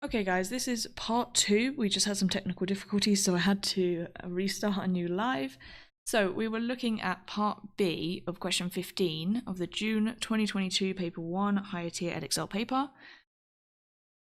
Okay guys, this is part 2. We just had some technical difficulties, so I had to restart a new live. So we were looking at part B of question 15 of the June 2022 paper 1 higher tier Edexcel paper.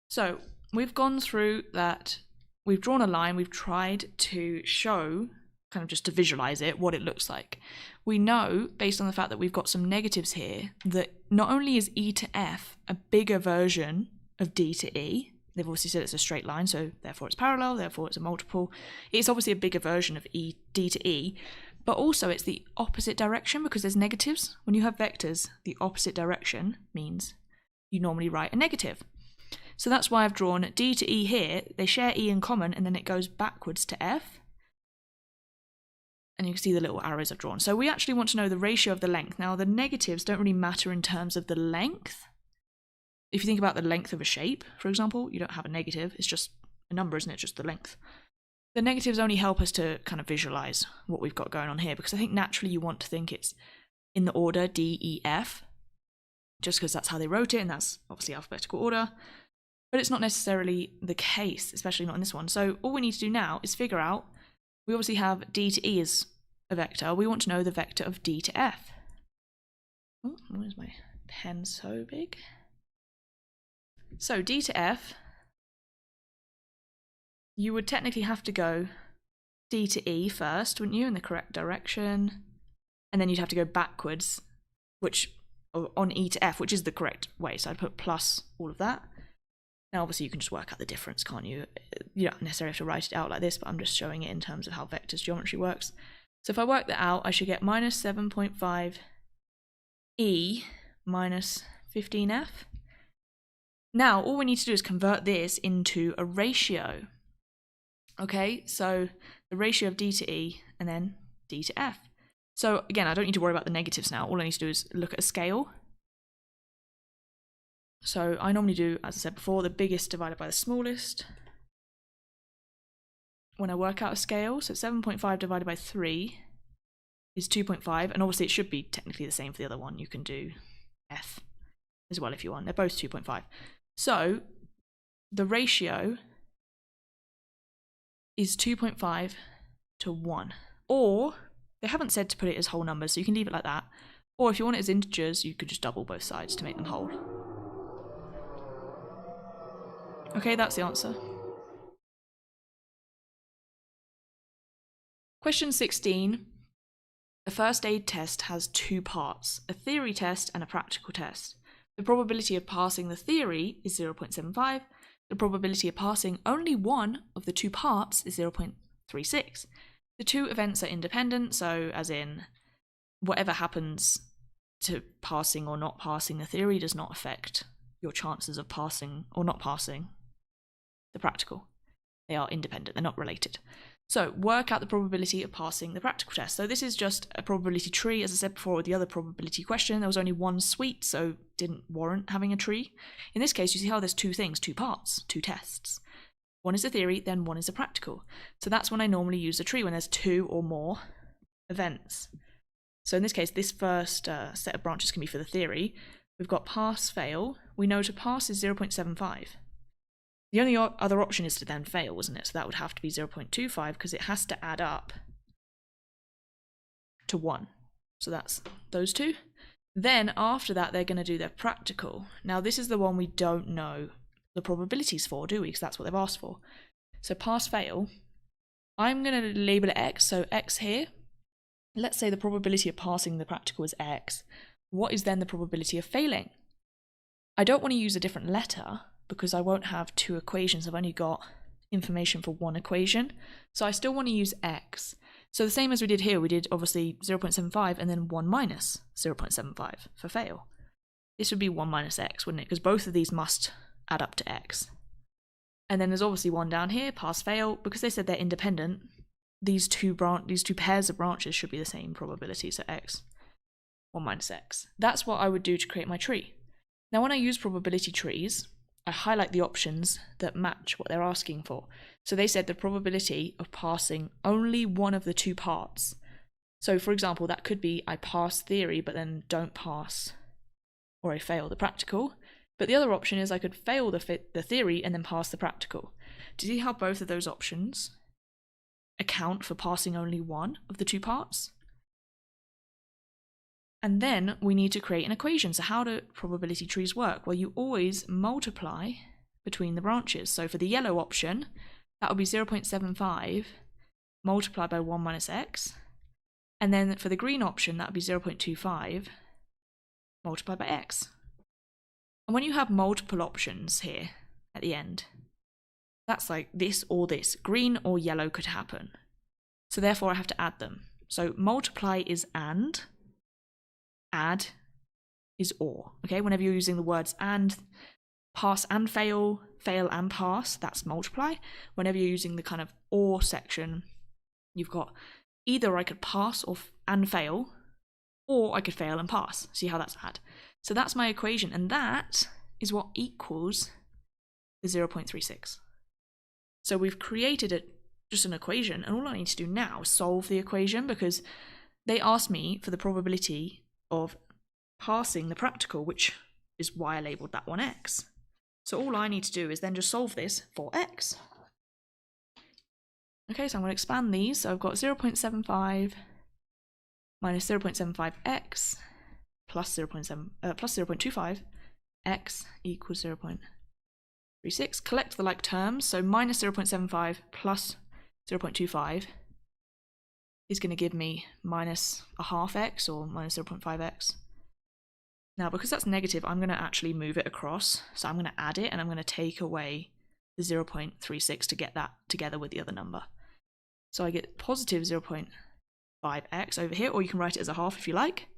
So we've gone through that, we've drawn a line, we've tried to show, kind of just to visualize it, what it looks like. We know, based on the fact that we've got some negatives here, that not only is E to F a bigger version of D to E, they've obviously said it's a straight line, so therefore it's parallel, therefore it's a multiple. It's obviously a bigger version of D to E, but also it's the opposite direction because there's negatives. When you have vectors, the opposite direction means you normally write a negative. So that's why I've drawn D to E here. They share E in common, and then it goes backwards to F. And you can see the little arrows I've drawn. So we actually want to know the ratio of the length. Now, the negatives don't really matter in terms of the length. If you think about the length of a shape, for example, you don't have a negative. It's just a number, isn't it? Just the length. The negatives only help us to kind of visualize what we've got going on here, because I think naturally you want to think it's in the order D, E, F, just because that's how they wrote it, and that's obviously alphabetical order. But it's not necessarily the case, especially not in this one. So all we need to do now is figure out, we obviously have D to E as a vector. We want to know the vector of D to F. Oh, why is my pen so big? So D to F, you would technically have to go D to E first, wouldn't you, in the correct direction? And then you'd have to go backwards, which on E to F, which is the correct way. So I'd put plus all of that. Now, obviously, you can just work out the difference, can't you? You don't necessarily have to write it out like this, but I'm just showing it in terms of how vectors geometry works. So if I work that out, I should get minus 7.5 E minus 15F. Now, all we need to do is convert this into a ratio. Okay, so the ratio of D to E and then D to F. So again, I don't need to worry about the negatives now. All I need to do is look at a scale. So I normally do, as I said before, the biggest divided by the smallest when I work out a scale. So 7.5 divided by 3 is 2.5, and obviously it should be technically the same for the other one. You can do F as well if you want. They're both 2.5. So the ratio is 2.5 to 1. Or, they haven't said to put it as whole numbers, so you can leave it like that. Or if you want it as integers, you could just double both sides to make them whole. Okay, that's the answer. Question 16. A first aid test has two parts, a theory test and a practical test. The probability of passing the theory is 0.75. The probability of passing only one of the two parts is 0.36. The two events are independent, so as in whatever happens to passing or not passing the theory does not affect your chances of passing or not passing the practical. They are independent, they're not related. So work out the probability of passing the practical test. So this is just a probability tree. As I said before with the other probability question, there was only one suite, so didn't warrant having a tree. In this case, you see how there's two things, two parts, two tests. One is a theory, then one is a practical. So that's when I normally use a tree, when there's two or more events. So in this case, this first set of branches can be for the theory. We've got pass, fail. We know to pass is 0.75. The only other option is to then fail, isn't it? So that would have to be 0.25 because it has to add up to 1. So that's those two. Then after that, they're going to do their practical. Now this is the one we don't know the probabilities for, do we? Because that's what they've asked for. So pass, fail. I'm going to label it X, so X here. Let's say the probability of passing the practical is X. What is then the probability of failing? I don't want to use a different letter because I won't have two equations. I've only got information for one equation. So I still want to use X. So the same as we did here, we did obviously 0.75 and then 1 minus 0.75 for fail. This would be 1 minus X, wouldn't it? Because both of these must add up to X. And then there's obviously one down here, pass, fail. Because they said they're independent, these two pairs of branches should be the same probability. So X, 1 minus X. That's what I would do to create my tree. Now when I use probability trees, I highlight the options that match what they're asking for. So they said the probability of passing only one of the two parts. So for example, that could be I pass theory but then don't pass, or I fail the practical. But the other option is I could fail the theory and then pass the practical. Do you see how both of those options account for passing only one of the two parts? And then we need to create an equation. So how do probability trees work? Well, you always multiply between the branches. So for the yellow option, that would be 0.75 multiplied by 1 minus x. And then for the green option, that would be 0.25 multiplied by x. And when you have multiple options here at the end, that's like this or this. Green or yellow could happen. So therefore I have to add them. So multiply is and, add is or. Okay, whenever you're using the words and, pass and fail, fail and pass, that's multiply. Whenever you're using the kind of or section, you've got either I could pass or and fail, or I could fail and pass. See how that's add. So that's my equation, and that is what equals the 0.36. So we've created just an equation, and all I need to do now is solve the equation, because they asked me for the probability of passing the practical, which is why I labelled that one x. So all I need to do is then just solve this for x. Okay, so I'm going to expand these. So I've got 0.75 minus 0.75x plus 0.25 x equals 0.36. Collect the like terms. So minus 0.75 plus 0.25 is going to give me minus a half x or minus 0.5x. Now, because that's negative, I'm going to actually move it across. So I'm going to add it, and I'm going to take away the 0.36 to get that together with the other number. So I get positive 0.5x over here, or you can write it as a half if you like.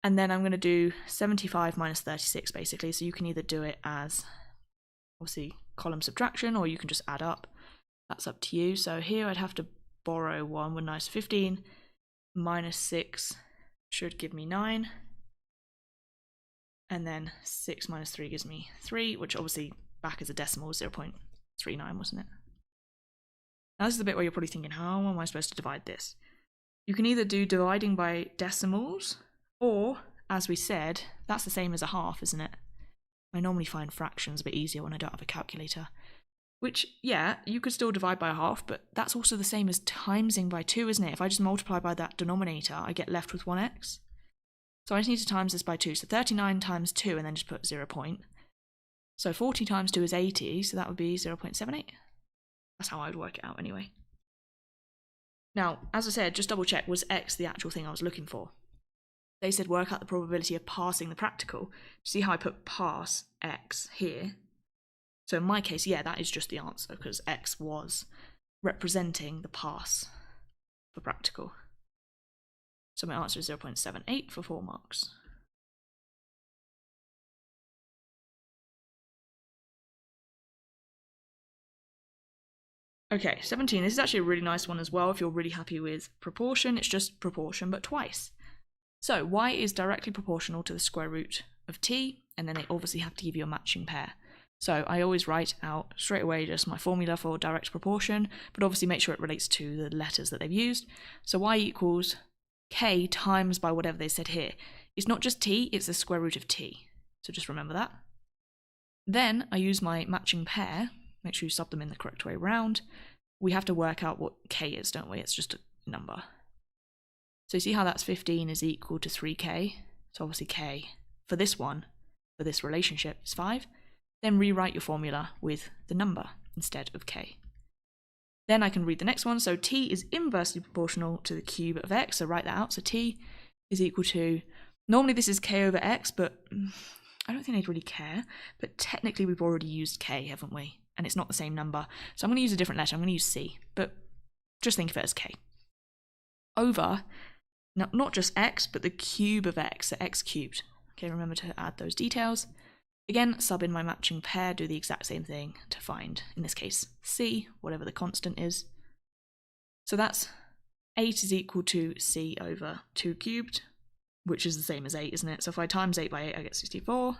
And then I'm going to do 75 minus 36 basically. So you can either do it as obviously column subtraction, or you can just add up. That's up to you. So here I'd have to borrow 1, wouldn't I? So 15 minus 6 should give me 9. And then 6 minus 3 gives me 3, which obviously back as a decimal is 0.39, wasn't it? Now this is the bit where you're probably thinking, how am I supposed to divide this? You can either do dividing by decimals, or, as we said, that's the same as a half, isn't it? I normally find fractions a bit easier when I don't have a calculator. Which, yeah, you could still divide by a half, but that's also the same as timesing by 2, isn't it? If I just multiply by that denominator, I get left with 1x. So I just need to times this by 2. So 39 times 2, and then just put 0. So 40 times 2 is 80, so that would be 0.78. That's how I would work it out anyway. Now, as I said, just double check, was x the actual thing I was looking for? They said work out the probability of passing the practical. See how I put pass x here? So in my case, yeah, that is just the answer, because x was representing the pass for practical. So my answer is 0.78 for 4 marks. Okay, 17. This is actually a really nice one as well if you're really happy with proportion. It's just proportion, but twice. So y is directly proportional to the square root of t, and then they obviously have to give you a matching pair. So I always write out straight away just my formula for direct proportion, but obviously make sure it relates to the letters that they've used. So y equals k times by whatever they said here. It's not just t, it's the square root of t. So just remember that. Then I use my matching pair. Make sure you sub them in the correct way around. We have to work out what k is, don't we? It's just a number. So you see how that's 15 is equal to 3k. So obviously k for this one, for this relationship, is 5. Then rewrite your formula with the number instead of k. Then I can read the next one. So t is inversely proportional to the cube of x. So write that out. So t is equal to, normally this is k over x, but I don't think they'd really care. But technically we've already used k, haven't we? And it's not the same number. So I'm going to use a different letter. I'm going to use c, but just think of it as k. Over, now, not just x, but the cube of x, so x cubed. Okay, remember to add those details. Again, sub in my matching pair, do the exact same thing to find, in this case, c, whatever the constant is. So that's 8 is equal to c over 2 cubed, which is the same as 8, isn't it? So if I times 8 by 8, I get 64.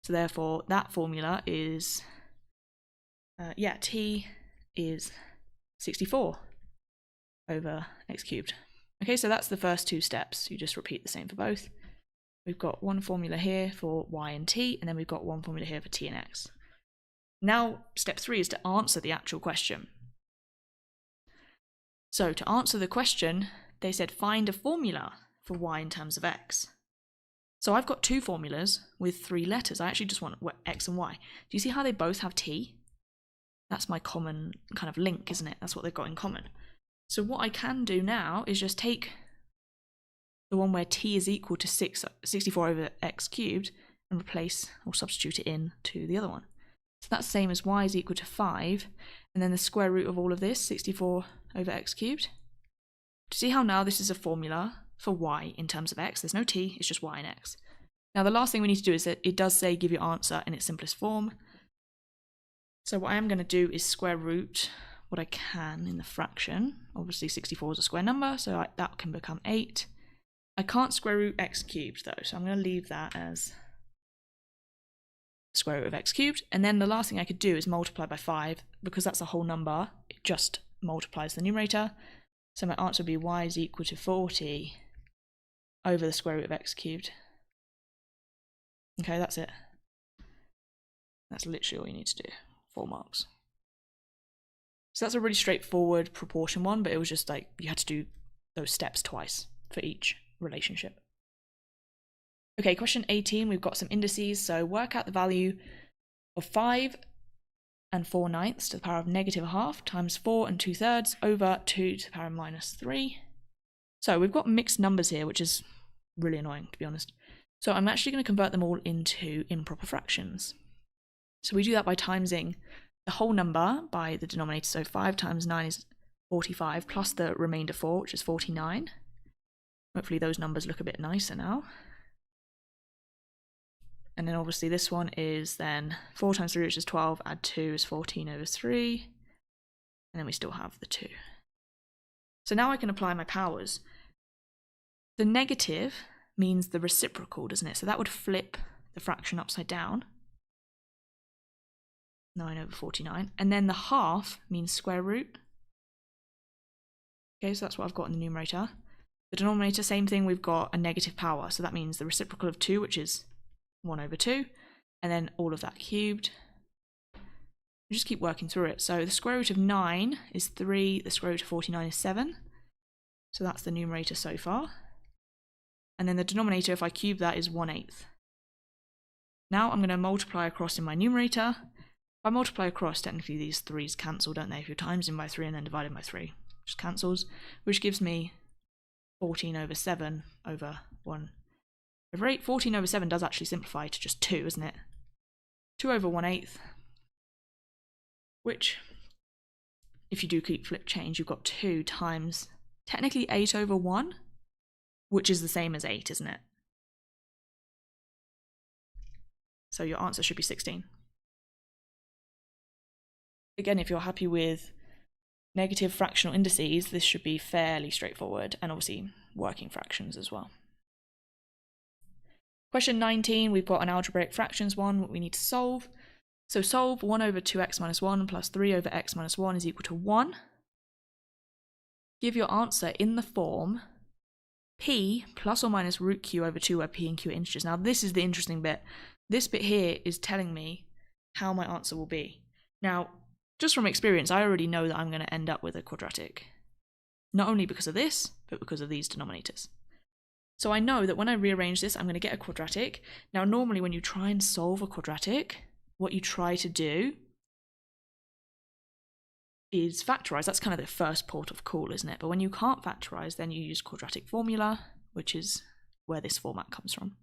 So therefore, that formula is, t is 64 over x cubed. Okay, so that's the first 2 steps. You just repeat the same for both. We've got one formula here for y and t, and then we've got one formula here for t and x. Now, step 3 is to answer the actual question. So to answer the question, they said find a formula for y in terms of x. So I've got 2 formulas with 3 letters. I actually just want x and y. Do you see how they both have t? That's my common kind of link, isn't it? That's what they've got in common. So what I can do now is just take the one where t is equal to 64 over x cubed and replace or substitute it in to the other one. So that's the same as y is equal to 5, and then the square root of all of this, 64 over x cubed. Do you see how now this is a formula for y in terms of x? There's no t, it's just y and x. Now the last thing we need to do is that it does say give your answer in its simplest form. So what I am going to do is square root what I can in the fraction. Obviously 64 is a square number, so that can become 8. I can't square root x cubed though, so I'm going to leave that as square root of x cubed. And then the last thing I could do is multiply by 5, because that's a whole number, it just multiplies the numerator. So my answer would be y is equal to 40 over the square root of x cubed. Okay, that's it. That's literally all you need to do. 4 marks. So that's a really straightforward proportion one, but it was just like you had to do those steps twice for each relationship. Okay, question 18, we've got some indices. So work out the value of 5 and 4/9 to the power of -1/2 times 4 2/3 over 2 to the power of -3. So we've got mixed numbers here, which is really annoying, to be honest. So I'm actually going to convert them all into improper fractions. So we do that by timesing the whole number by the denominator. So 5 times 9 is 45, plus the remainder 4, which is 49. Hopefully those numbers look a bit nicer now. And then obviously this one is then 4 times 3, which is 12, add 2 is 14 over 3. And then we still have the 2. So now I can apply my powers. The negative means the reciprocal, doesn't it? So that would flip the fraction upside down. 9 over 49. And then the half means square root. Okay, so that's what I've got in the numerator. The denominator, same thing, we've got a negative power. So that means the reciprocal of 2, which is 1 over 2. And then all of that cubed. We just keep working through it. So the square root of 9 is 3. The square root of 49 is 7. So that's the numerator so far. And then the denominator, if I cube that, is 1/8. Now I'm going to multiply across in my numerator. If I multiply across, technically these 3's cancel, don't they? If you're timesing by 3 and then dividing by 3, just cancels, which gives me 14 over 7 over 1 over 8. 14 over 7 does actually simplify to just 2, isn't it? 2 over 1/8, which, if you do keep flip change, you've got 2 times, technically 8 over 1, which is the same as 8, isn't it? So your answer should be 16. Again, if you're happy with negative fractional indices, this should be fairly straightforward, and obviously working fractions as well. Question 19, we've got an algebraic fractions one, what we need to solve. So solve 1 over 2x minus 1 plus 3 over x minus 1 is equal to 1. Give your answer in the form p plus or minus root q over 2, where p and q are integers. Now this is the interesting bit. This bit here is telling me how my answer will be. Now, just from experience, I already know that I'm going to end up with a quadratic. Not only because of this, but because of these denominators. So I know that when I rearrange this, I'm going to get a quadratic. Now, normally when you try and solve a quadratic, what you try to do is factorize. That's kind of the first port of call, isn't it? But when you can't factorize, then you use quadratic formula, which is where this format comes from.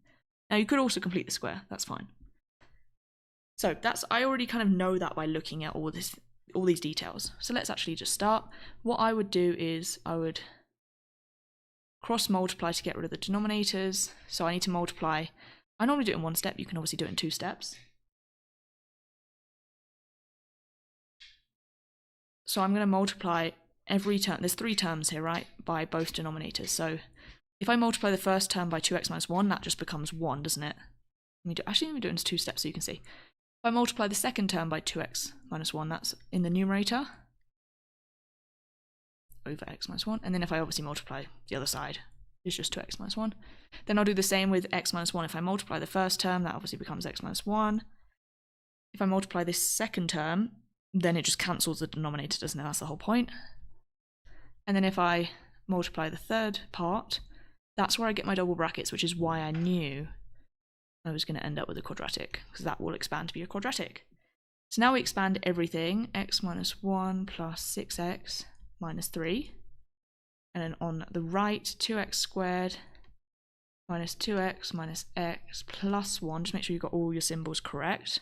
Now, you could also complete the square. That's fine. So I already kind of know that by looking at all these details. So let's actually just start. What I would do is I would cross multiply to get rid of the denominators. So I need to multiply. I normally do it in 1 step. You can obviously do it in 2 steps. So I'm going to multiply every term. There's 3 terms here, right? By both denominators. So if I multiply the first term by 2x minus 1, that just becomes 1, doesn't it? Actually, let me do it in 2 steps so you can see. If I multiply the second term by 2x minus 1, that's in the numerator over x minus 1. And then if I obviously multiply the other side is just 2x minus 1. Then I'll do the same with x minus 1. If I multiply the first term, that obviously becomes x minus 1. If I multiply this second term, then it just cancels the denominator, doesn't it? That's the whole point. And then if I multiply the third part, that's where I get my double brackets, which is why I knew I was going to end up with a quadratic, because that will expand to be a quadratic. So now we expand everything, x minus 1 plus 6x minus 3. And then on the right, 2x squared minus 2x minus x plus 1. Just make sure you've got all your symbols correct.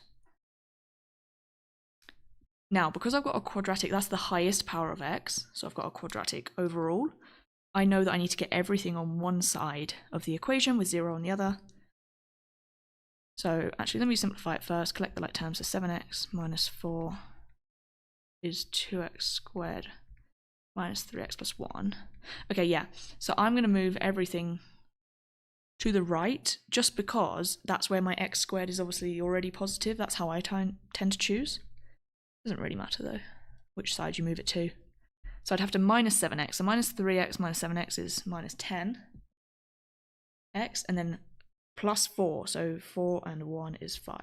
Now, because I've got a quadratic, that's the highest power of x, so I've got a quadratic overall. I know that I need to get everything on one side of the equation with 0 on the other. So actually, let me simplify it first. Collect the like terms. So 7x minus 4 is 2x squared minus 3x plus 1. Okay, yeah. So I'm going to move everything to the right just because that's where my x squared is obviously already positive. That's how I tend to choose. Doesn't really matter though which side you move it to. So I'd have to minus 7x. So minus 3x minus 7x is minus 10x, and then plus 4. So 4 and 1 is 5.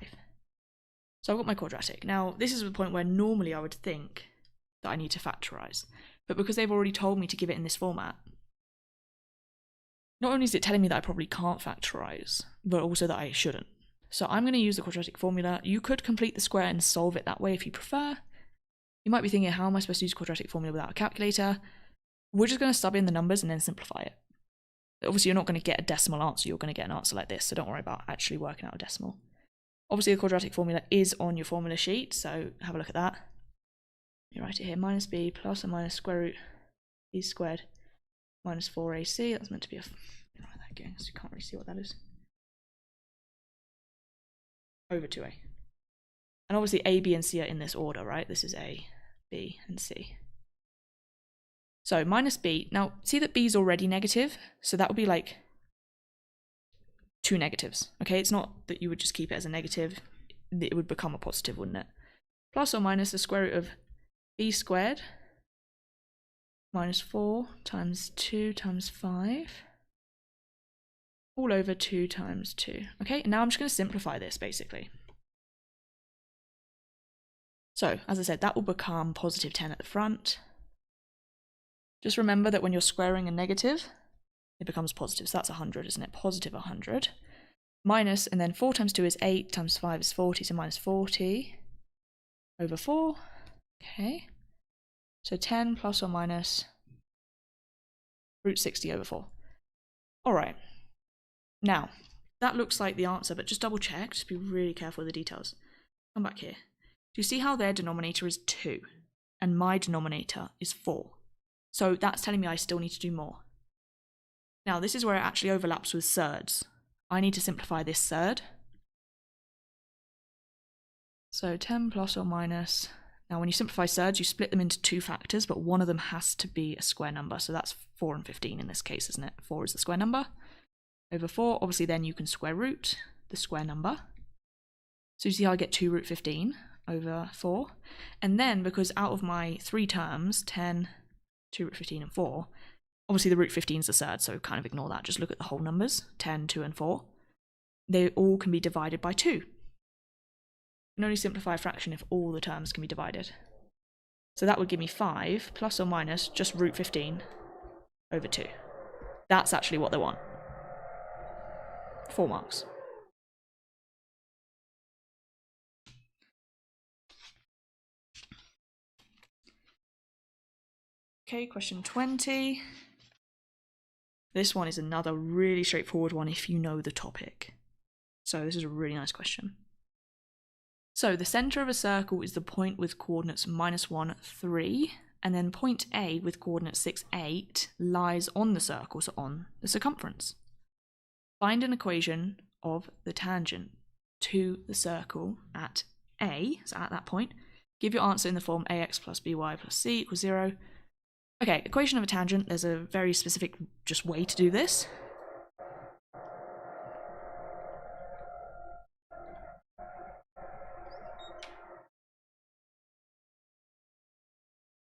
So I've got my quadratic. Now, this is the point where normally I would think that I need to factorize. But because they've already told me to give it in this format, not only is it telling me that I probably can't factorize, but also that I shouldn't. So I'm going to use the quadratic formula. You could complete the square and solve it that way if you prefer. You might be thinking, how am I supposed to use a quadratic formula without a calculator? We're just going to sub in the numbers and then simplify it. Obviously, you're not going to get a decimal answer. You're going to get an answer like this, so don't worry about actually working out a decimal. Obviously, the quadratic formula is on your formula sheet, so have a look at that. You write it here, minus b plus or minus square root b squared minus 4ac. That's meant to be a... write that again, so you can't really see what that is. Over 2a. And obviously a, b, and c are in this order, right? This is a, b, and c. So minus b. Now, see that b is already negative, so that would be like 2 negatives, okay? It's not that you would just keep it as a negative. It would become a positive, wouldn't it? Plus or minus the square root of b squared minus 4 times 2 times 5 all over 2 times 2. Okay, and now I'm just going to simplify this, basically. So, as I said, that will become positive 10 at the front. Just remember that when you're squaring a negative, it becomes positive. So that's 100, isn't it? Positive 100. Minus, and then 4 times 2 is 8, times 5 is 40, so minus 40 over 4. Okay. So 10 plus or minus root 60 over 4. All right. Now, that looks like the answer, but just double check. Just be really careful with the details. Come back here. Do you see how their denominator is 2 and my denominator is 4? So that's telling me I still need to do more. Now, this is where it actually overlaps with surds. I need to simplify this surd. So 10 plus or minus. Now, when you simplify surds, you split them into 2 factors, but one of them has to be a square number. So that's 4 and 15 in this case, isn't it? 4 is the square number. Over 4, obviously then you can square root the square number. So you see how I get 2 root 15 over 4. And then, because out of my 3 terms, 10, 2 root 15 and 4, obviously the root 15 is a surd, so kind of ignore that. Just look at the whole numbers, 10, 2 and 4. They all can be divided by 2. You can only simplify a fraction if all the terms can be divided. So that would give me 5 plus or minus just root 15 over 2. That's actually what they want. 4 marks. Okay, question 20. This one is another really straightforward one if you know the topic. So this is a really nice question. So the centre of a circle is the point with coordinates -1, 3, and then point A with coordinates 6, 8 lies on the circle, so on the circumference. Find an equation of the tangent to the circle at A, so at that point. Give your answer in the form ax plus by plus c equals 0. Okay, equation of a tangent, there's a very specific just way to do this.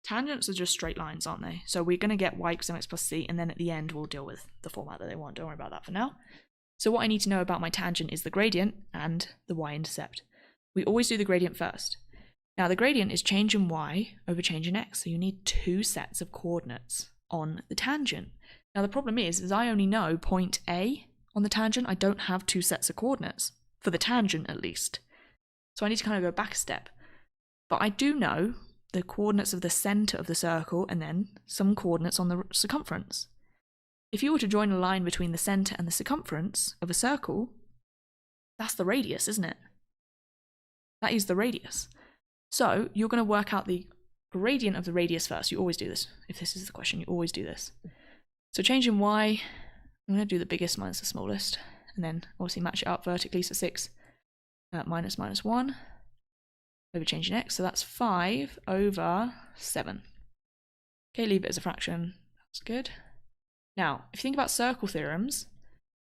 Tangents are just straight lines, aren't they? So we're going to get y equals mx plus c, and then at the end we'll deal with the format that they want. Don't worry about that for now. So what I need to know about my tangent is the gradient and the y-intercept. We always do the gradient first. Now the gradient is change in y over change in x, so you need two sets of coordinates on the tangent. Now the problem is I only know point A on the tangent. I don't have two sets of coordinates, for the tangent at least. So I need to kind of go back a step. But I do know the coordinates of the centre of the circle and then some coordinates on the circumference. If you were to join a line between the centre and the circumference of a circle, that's the radius, isn't it? That is the radius. So you're going to work out the gradient of the radius first. You always do this. If this is the question, you always do this. So change in y, I'm going to do the biggest minus the smallest, and then obviously match it up vertically, so 6 minus 1 over change in x, so that's 5 over 7. Okay, leave it as a fraction. That's good. Now, if you think about circle theorems,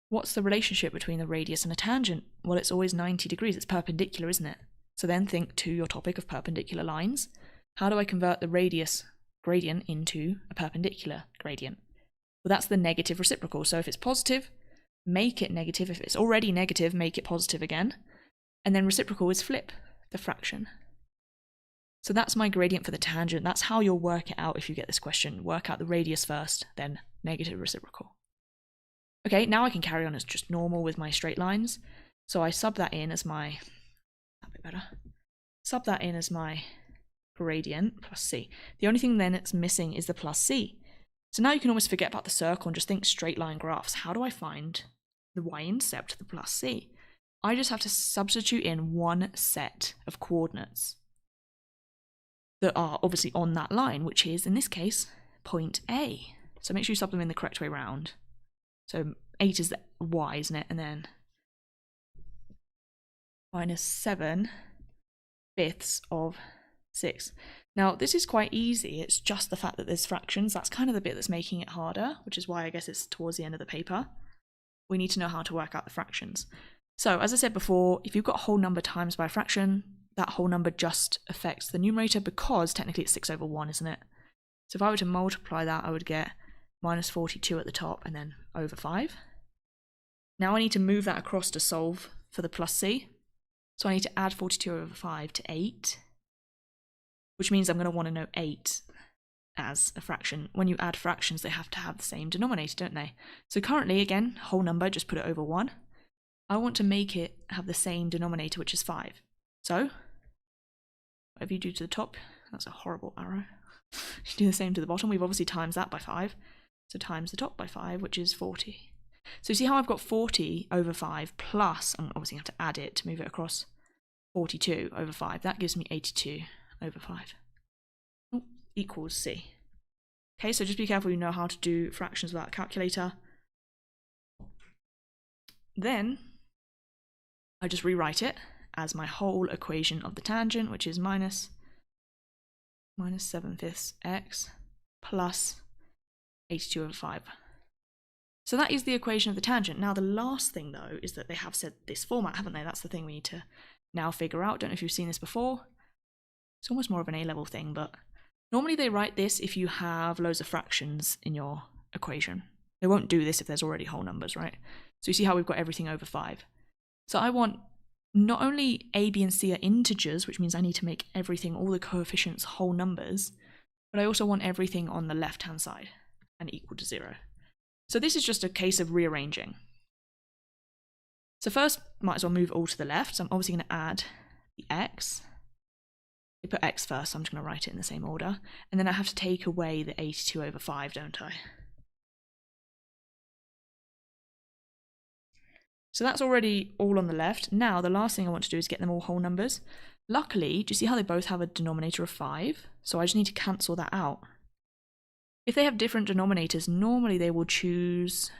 what's the relationship between the radius and a tangent? Well, it's always 90 degrees. It's perpendicular, isn't it? So then think to your topic of perpendicular lines. How do I convert the radius gradient into a perpendicular gradient? Well, that's the negative reciprocal. So if it's positive, make it negative. If it's already negative, make it positive again. And then reciprocal is flip the fraction. So that's my gradient for the tangent. That's how you'll work it out if you get this question. Work out the radius first, then negative reciprocal. Okay, now I can carry on as just normal with my straight lines. So I sub that in as my, a bit better, sub that in as my gradient plus c. The only thing then it's missing is the plus c. So now you can almost forget about the circle and just think straight line graphs. How do I find the y-intercept, the plus c? I just have to substitute in one set of coordinates that are obviously on that line, which is, in this case, point A. So make sure you sub them in the correct way round. So 8 is the y, isn't it? And then minus 7 fifths of 6. Now, this is quite easy. It's just the fact that there's fractions. That's kind of the bit that's making it harder, which is why I guess it's towards the end of the paper. We need to know how to work out the fractions. So, as I said before, if you've got a whole number times by a fraction, that whole number just affects the numerator because technically it's 6 over 1, isn't it? So if I were to multiply that, I would get minus 42 at the top and then over 5. Now I need to move that across to solve for the plus c. So I need to add 42 over 5 to 8, which means I'm going to want to know 8 as a fraction. When you add fractions, they have to have the same denominator, don't they? So currently, again, whole number, just put it over 1. I want to make it have the same denominator, which is 5. So, whatever you do to the top, that's a horrible arrow. You do the same to the bottom. We've obviously times that by 5. So times the top by 5, which is 40. So you see how I've got 40 over 5 plus, I'm obviously going to have to add it to move it across, 42 over 5. That gives me 82 over 5. Oh, equals c. Okay, so just be careful you know how to do fractions without a calculator. Then I just rewrite it as my whole equation of the tangent, which is minus 7 fifths x plus 82 over 5. So that is the equation of the tangent. Now the last thing though is that they have said this format, haven't they? That's the thing we need to now figure out. Don't know if you've seen this before. It's almost more of an A-level thing, but normally they write this if you have loads of fractions in your equation. They won't do this if there's already whole numbers, right? So you see how we've got everything over 5. So I want not only a, b, and c are integers, which means I need to make everything, all the coefficients, whole numbers, but I also want everything on the left-hand side and equal to 0. So this is just a case of rearranging. So first, might as well move all to the left. So I'm obviously going to add the x. I put x first, so I'm just going to write it in the same order. And then I have to take away the 82 over 5, don't I? So that's already all on the left. Now the last thing I want to do is get them all whole numbers. Luckily, do you see how they both have a denominator of 5? So I just need to cancel that out. If they have different denominators, normally they will choose,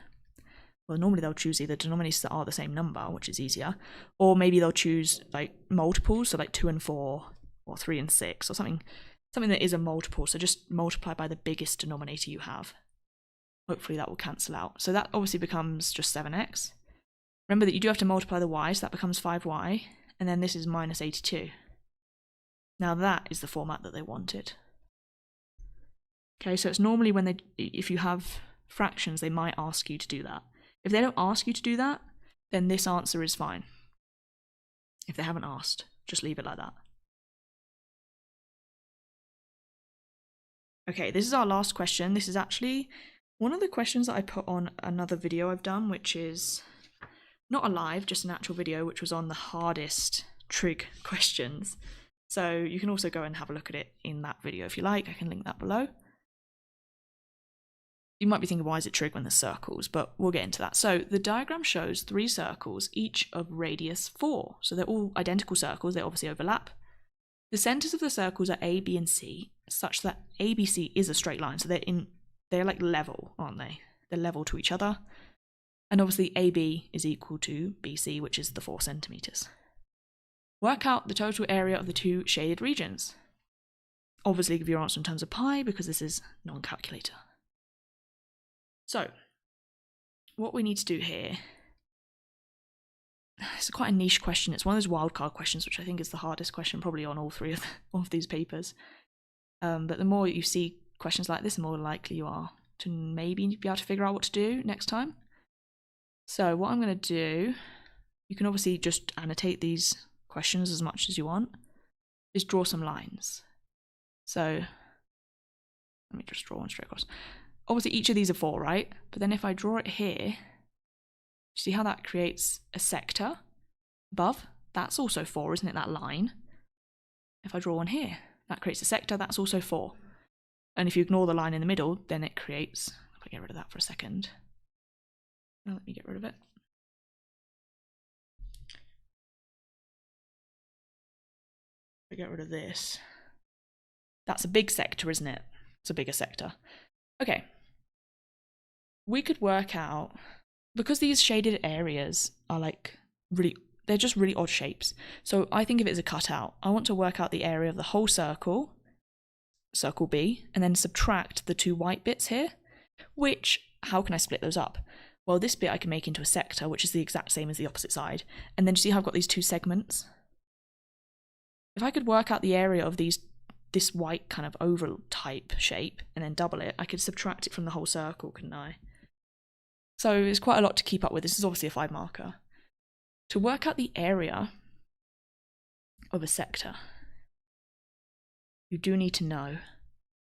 well, normally they'll choose either denominators that are the same number, which is easier, or maybe they'll choose like multiples, so like 2 and 4, or 3 and 6, or something that is a multiple. So just multiply by the biggest denominator you have. Hopefully that will cancel out. So that obviously becomes just 7x. Remember that you do have to multiply the y, so that becomes 5y, and then this is minus 82. Now that is the format that they wanted. Okay, so it's normally when if you have fractions, they might ask you to do that. If they don't ask you to do that, then this answer is fine. If they haven't asked, just leave it like that. Okay, this is our last question. This is actually one of the questions that I put on another video I've done, which is not a live, just an actual video, which was on the hardest trig questions. So you can also go and have a look at it in that video if you like. I can link that below. You might be thinking, why is it trig when there's circles? But we'll get into that. So the diagram shows 3 circles, each of radius 4. So they're all identical circles, they obviously overlap. The centers of the circles are A, B, and C, such that ABC is a straight line. So they're like level, aren't they? They're level to each other. And obviously AB is equal to BC, which is the 4 centimeters. Work out the total area of the 2 shaded regions. Obviously give your answer in terms of pi, because this is non-calculator. So, what we need to do here, it's quite a niche question. It's one of those wildcard questions, which I think is the hardest question probably on all 3 of these papers. But the more you see questions like this, the more likely you are to maybe be able to figure out what to do next time. So what I'm going to do, you can obviously just annotate these questions as much as you want, is draw some lines. So let me just draw one straight across. Obviously each of these are 4, right? But then if I draw it here, see how that creates a sector above? That's also 4, isn't it, that line? If I draw one here, that creates a sector, that's also 4. And if you ignore the line in the middle, then it creates, if I get rid of that for a second. Now let me get rid of it. If I get rid of this, that's a big sector, isn't it? It's a bigger sector. Okay. We could work out, because these shaded areas are like they're just really odd shapes. So I think of it as a cutout. I want to work out the area of the whole circle, circle B, and then subtract the 2 white bits here, which, how can I split those up? Well, this bit I can make into a sector, which is the exact same as the opposite side. And then you see how I've got these 2 segments? If I could work out the area of this white kind of oval type shape and then double it, I could subtract it from the whole circle, couldn't I? So it's quite a lot to keep up with. This is obviously a 5 marker. To work out the area of a sector, you do need to know,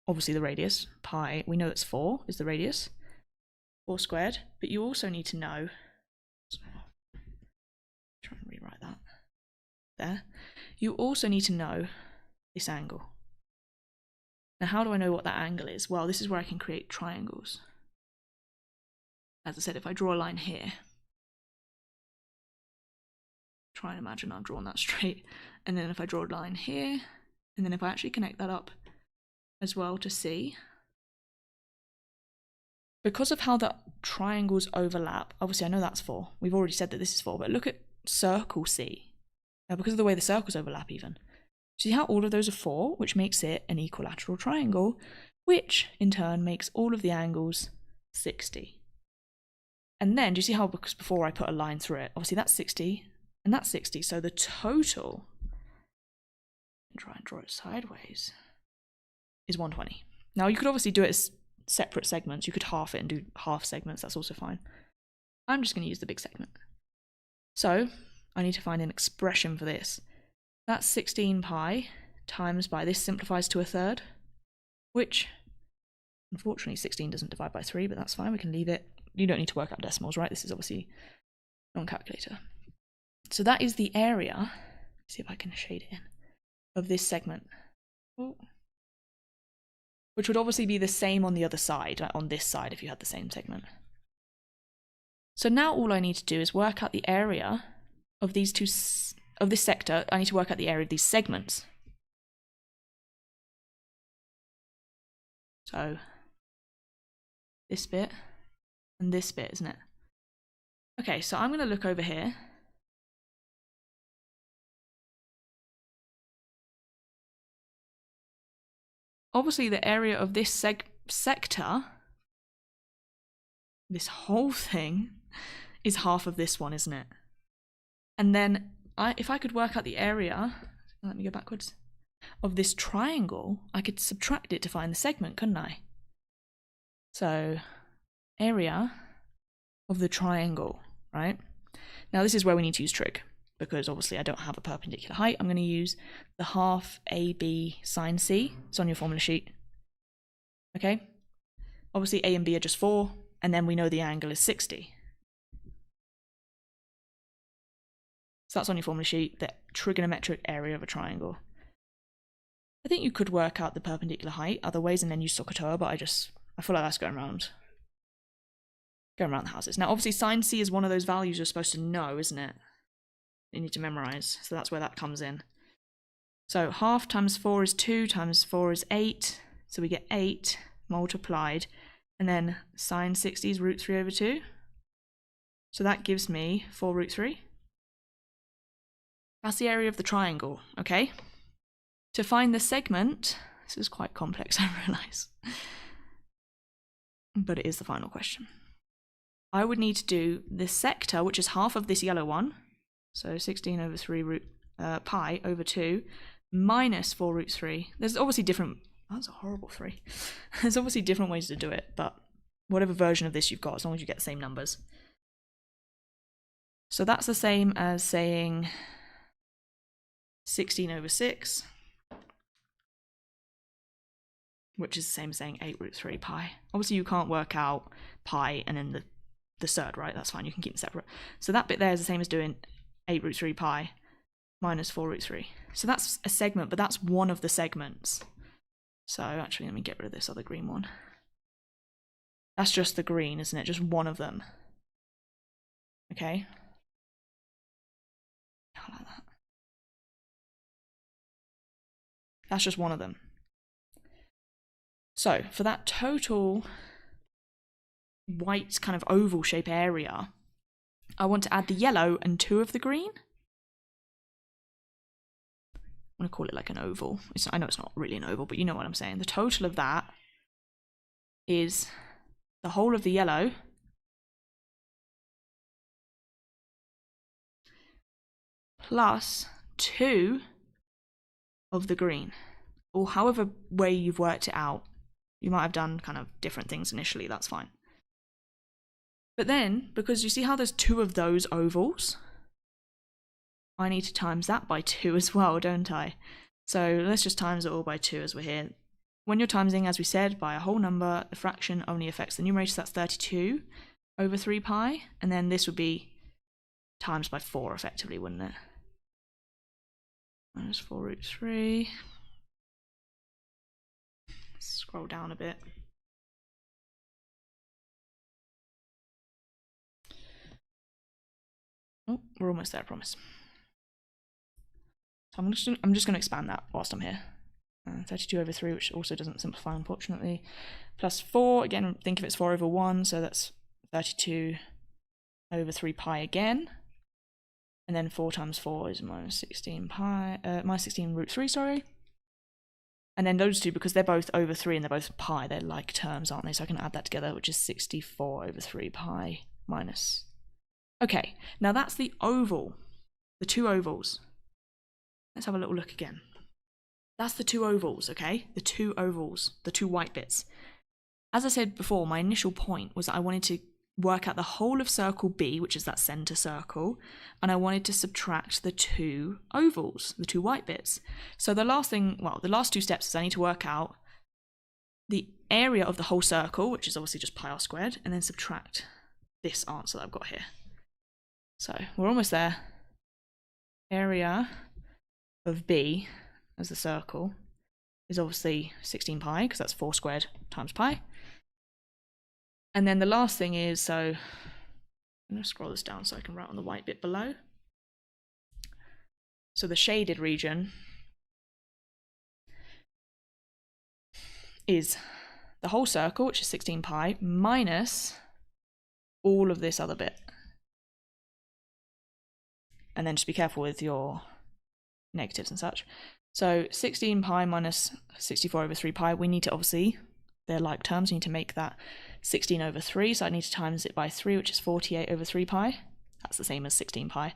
obviously, the radius, pi. We know it's 4 is the radius, 4 squared, but you also need to know, try and rewrite that there. You also need to know this angle. Now, how do I know what that angle is? Well, this is where I can create triangles. As I said, if I draw a line here, try and imagine I've drawn that straight, and then if I draw a line here, and then if I actually connect that up as well to C, because of how the triangles overlap, obviously I know that's 4, we've already said that this is 4, but look at circle C, now because of the way the circles overlap even, see how all of those are 4, which makes it an equilateral triangle, which in turn makes all of the angles 60. And then, do you see how, because before I put a line through it, obviously that's 60, and that's 60, so the total, try and draw it sideways, is 120. Now you could obviously do it as separate segments, you could half it and do half segments, that's also fine. I'm just going to use the big segment. So, I need to find an expression for this. That's 16 pi times by, this simplifies to 1/3, which, unfortunately 16 doesn't divide by 3, but that's fine, we can leave it. You don't need to work out decimals, right? This is obviously non-calculator. So that is the area, let's see if I can shade it in, of this segment. Ooh. Which would obviously be the same on the other side, like on this side if you had the same segment. So now all I need to do is work out the area of these of this sector. I need to work out the area of these segments. So this bit and this bit, isn't it? Okay, so I'm going to look over here. Obviously the area of this sector, this whole thing, is half of this one, isn't it? And then if I could work out the area, let me go backwards, of this triangle, I could subtract it to find the segment, couldn't I? So area of the triangle, right? Now this is where we need to use trig, because obviously I don't have a perpendicular height. I'm going to use the half AB sine C. It's on your formula sheet. Okay? Obviously A and B are just 4, and then we know the angle is 60. So that's on your formula sheet, the trigonometric area of a triangle. I think you could work out the perpendicular height other ways and then use SOHCAHTOA, but I feel like that's going around the houses. Now obviously sine C is one of those values you're supposed to know, isn't it? You need to memorize, so that's where that comes in. So half times 4 is 2, times 4 is 8, so we get 8 multiplied, and then sine 60 is root 3 over 2. So that gives me 4 root 3. That's the area of the triangle, okay? To find the segment, this is quite complex, I realise, but it is the final question. I would need to do the sector, which is half of this yellow one, so 16 over 3 root pi over 2, minus 4 root 3. There's obviously different, that's a horrible 3. There's obviously different ways to do it, but whatever version of this you've got, as long as you get the same numbers. So that's the same as saying 16 over 6, which is the same as saying 8 root 3 pi. Obviously you can't work out pi and then the surd, right? That's fine, you can keep them separate. So that bit there is the same as doing 8 root 3 pi minus 4 root 3. So that's a segment, but that's one of the segments. So actually, let me get rid of this other green one. That's just the green, isn't it? Just one of them. Okay. I like that. That's just one of them. So for that total white kind of oval shape area, I want to add the yellow and 2 of the green. I'm going to call it like an oval. I know it's not really an oval, but you know what I'm saying. The total of that is the whole of the yellow plus 2 of the green, or however way you've worked it out. You might have done kind of different things initially, that's fine. But then, because you see how there's 2 of those ovals, I need to times that by 2 as well, don't I? So let's just times it all by 2 as we're here. When you're timesing, as we said, by a whole number, the fraction only affects the numerator, so that's 32 over 3 pi, and then this would be times by 4 effectively, wouldn't it? Minus 4 root 3. Let's scroll down a bit. Oh, we're almost there, I promise. So I'm just going to expand that whilst I'm here. 32 over 3, which also doesn't simplify, unfortunately. Plus 4, again, think of it's 4 over 1, so that's 32 over 3 pi again. And then 4 times 4 is minus 16 root 3, sorry. And then those two, because they're both over 3 and they're both pi, they're like terms, aren't they? So I can add that together, which is 64 over 3 pi minus. Okay, now that's the oval, the 2 ovals. Let's have a little look again. That's the 2 ovals, okay? The 2 ovals, the 2 white bits. As I said before, my initial point was that I wanted to work out the whole of circle B, which is that center circle, and I wanted to subtract the 2 ovals, the 2 white bits. So the last 2 steps is I need to work out the area of the whole circle, which is obviously just pi r squared, and then subtract this answer that I've got here. So we're almost there. Area of B as the circle is obviously 16 pi, because that's 4 squared times pi. And then the last thing is, so I'm going to scroll this down so I can write on the white bit below. So the shaded region is the whole circle, which is 16 pi, minus all of this other bit. And then just be careful with your negatives and such. So 16 pi minus 64 over 3 pi, we need to obviously, they're like terms, we need to make that 16 over 3, so I need to times it by 3, which is 48 over 3 pi. That's the same as 16 pi.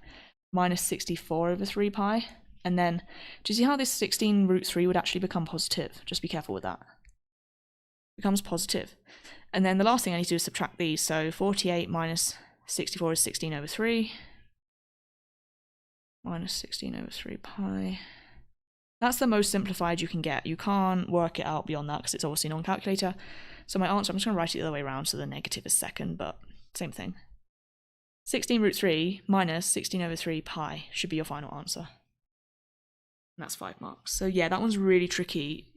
Minus 64 over 3 pi. And then, do you see how this 16 root 3 would actually become positive? Just be careful with that. becomes positive. And then the last thing I need to do is subtract these. So 48 minus 64 is 16 over 3. Minus 16 over 3 pi. That's the most simplified you can get. You can't work it out beyond that because it's obviously non-calculator. So my answer, I'm just going to write it the other way around so the negative is second, but same thing. 16 root 3 minus 16 over 3 pi should be your final answer. And that's 5 marks. So yeah, that one's really tricky.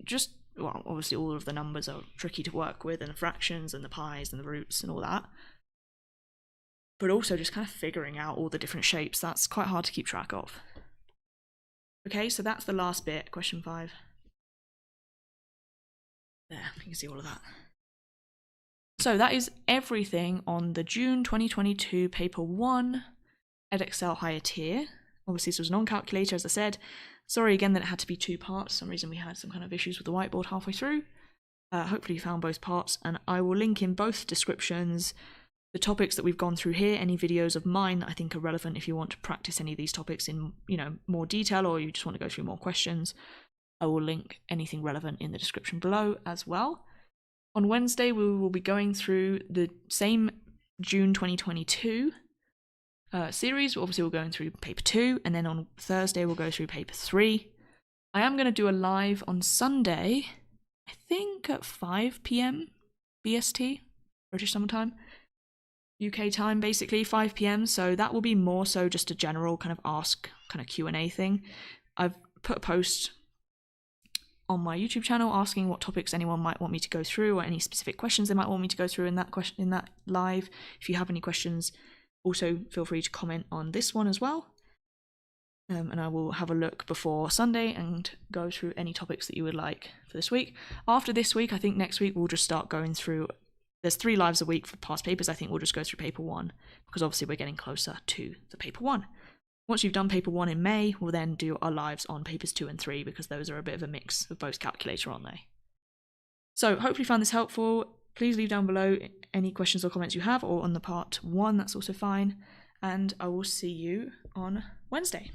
Well, obviously all of the numbers are tricky to work with, and the fractions and the pies and the roots and all that. But also just kind of figuring out all the different shapes, that's quite hard to keep track of. Okay, so that's the last bit, question 5. There, you can see all of that. So that is everything on the June 2022 paper 1 Edexcel higher tier. Obviously this was non-calculator, as I said. Sorry again that it had to be 2 parts. For some reason we had some kind of issues with the whiteboard halfway through. Hopefully you found both parts, and I will link in both descriptions the topics that we've gone through here, any videos of mine that I think are relevant if you want to practice any of these topics in, more detail, or you just want to go through more questions. I will link anything relevant in the description below as well. On Wednesday, we will be going through the same June 2022 series. Obviously, we're going through paper 2, and then on Thursday, we'll go through paper 3. I am going to do a live on Sunday, I think at 5 p.m. BST, British Summer Time. UK time, basically 5 p.m. So that will be more so just a general kind of ask, kind of Q&A thing. I've put a post on my YouTube channel asking what topics anyone might want me to go through, or any specific questions they might want me to go through in that live. If you have any questions, also feel free to comment on this one as well. And I will have a look before Sunday and go through any topics that you would like for this week. After this week, I think next week we'll just start going through. There's 3 lives a week for past papers. I think we'll just go through paper 1 because obviously we're getting closer to the paper 1. Once you've done paper 1 in May, we'll then do our lives on papers 2 and 3 because those are a bit of a mix of both calculator, aren't they? So hopefully you found this helpful. Please leave down below any questions or comments you have, or on the part 1, that's also fine. And I will see you on Wednesday.